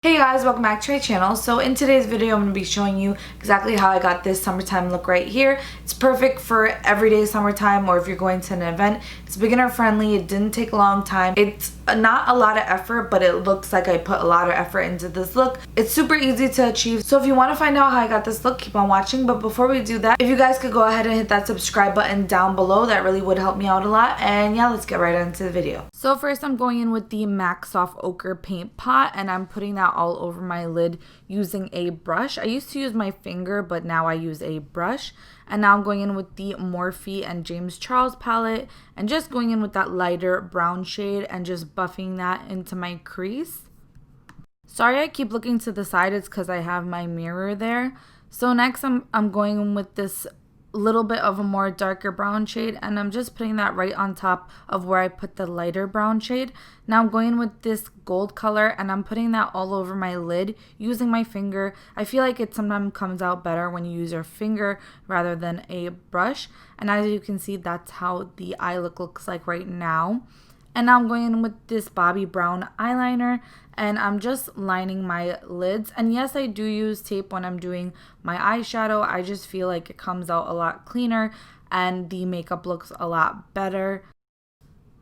Hey guys, welcome back to my channel. So in today's video, I'm going to be showing you exactly how I got this summertime look right here. It's perfect for everyday summertime or if you're going to an event. It's beginner friendly. It didn't take a long time. It's not a lot of effort, but it looks like I put a lot of effort into this look. It's super easy to achieve. So if you want to find out how I got this look, keep on watching. But before we do that, if you guys could go ahead and hit that subscribe button down below, that really would help me out a lot. And yeah, let's get right into the video. So first I'm going in with the MAC Soft Ochre paint pot and I'm putting that all over my lid using a brush. I used to use my finger, but now I use a brush. And now I'm going in with the Morphe and James Charles palette and just going in with that lighter brown shade and just buffing that into my crease. Sorry I keep looking to the side, it's because I have my mirror there. So next I'm going in with this little bit of a more darker brown shade and I'm just putting that right on top of where I put the lighter brown shade. Now I'm going with this gold color and I'm putting that all over my lid using my finger. I feel like it sometimes comes out better when you use your finger rather than a brush, and as you can see, that's how the eye look looks like right now. And now I'm going in with this Bobbi Brown eyeliner and I'm just lining my lids. And yes, I do use tape when I'm doing my eyeshadow. I just feel like it comes out a lot cleaner and the makeup looks a lot better.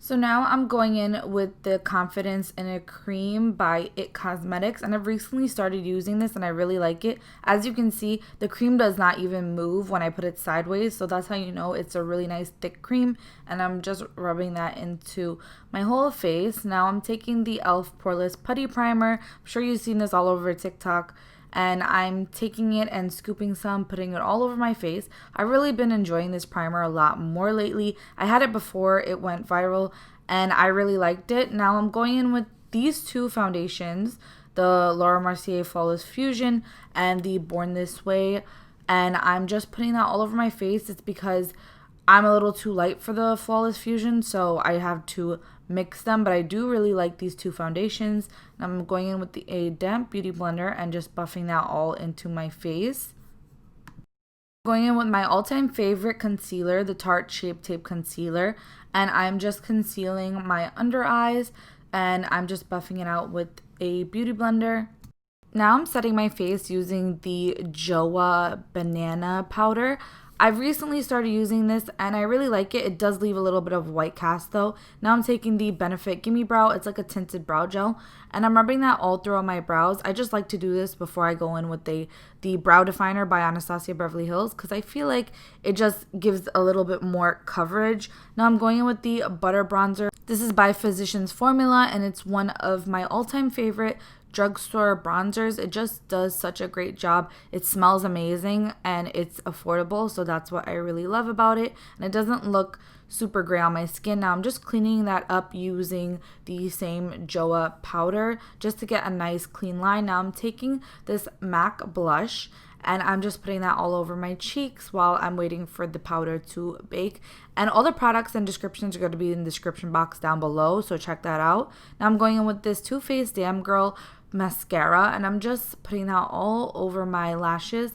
So now I'm going in with the Confidence in a Cream by IT Cosmetics, and I've recently started using this and I really like it. As you can see, the cream does not even move when I put it sideways, so that's how you know it's a really nice thick cream, and I'm just rubbing that into my whole face. Now I'm taking the E.L.F. Poreless Putty Primer. I'm sure you've seen this all over TikTok. And I'm taking it and scooping some, putting it all over my face. I've really been enjoying this primer a lot more lately. I had it before it went viral and I really liked it. Now I'm going in with these two foundations, the Laura Mercier Flawless Fusion and the Born This Way. And I'm just putting that all over my face. It's because I'm a little too light for the Flawless Fusion, so I have to mix them, but I do really like these two foundations. I'm going in with a damp beauty blender and just buffing that all into my face. Going in with my all-time favorite concealer, the Tarte Shape Tape Concealer, and I'm just concealing my under eyes and I'm just buffing it out with a beauty blender. Now I'm setting my face using the Joah banana powder. I've recently started using this and I really like it. It does leave a little bit of white cast though. Now I'm taking the Benefit Gimme Brow. It's like a tinted brow gel and I'm rubbing that all throughout my brows. I just like to do this before I go in with the Brow Definer by Anastasia Beverly Hills because I feel like it just gives a little bit more coverage. Now I'm going in with the Butter Bronzer. This is by Physicians Formula and it's one of my all-time favorite drugstore bronzers. It just does such a great job. It smells amazing and it's affordable, so that's what I really love about it, and it doesn't look super gray on my skin. Now I'm just cleaning that up using the same Joah powder just to get a nice clean line. Now I'm taking this MAC blush and I'm just putting that all over my cheeks while I'm waiting for the powder to bake. And all the products and descriptions are going to be in the description box down below, so check that out. Now I'm going in with this Too Faced Damn Girl mascara and I'm just putting that all over my lashes.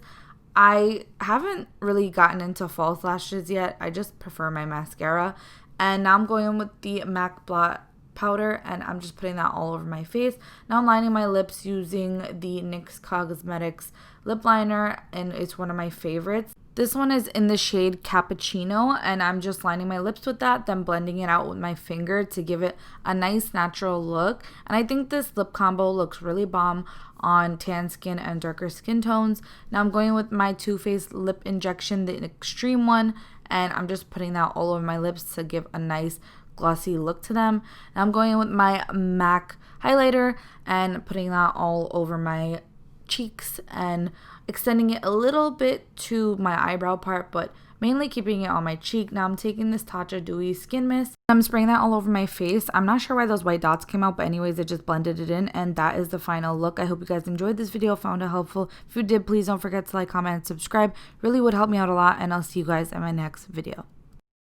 I haven't really gotten into false lashes yet. I just prefer my mascara. And now I'm going in with the MAC Blot powder and I'm just putting that all over my face. Now I'm lining my lips using the NYX Cosmetics lip liner and it's one of my favorites. This one is in the shade Cappuccino and I'm just lining my lips with that, then blending it out with my finger to give it a nice natural look. And I think this lip combo looks really bomb on tan skin and darker skin tones. Now I'm going with my Too Faced lip injection, the extreme one, and I'm just putting that all over my lips to give a nice glossy look to them. Now I'm going in with my MAC highlighter and putting that all over my cheeks and extending it a little bit to my eyebrow part, but mainly keeping it on my cheek. Now I'm taking this Tarte Dewy Skin Mist. I'm spraying that all over my face. I'm not sure why those white dots came out, but anyways, it just blended it in, and that is the final look. I hope you guys enjoyed this video, found it helpful. If you did, please don't forget to like, comment, and subscribe. Really would help me out a lot, and I'll see you guys in my next video.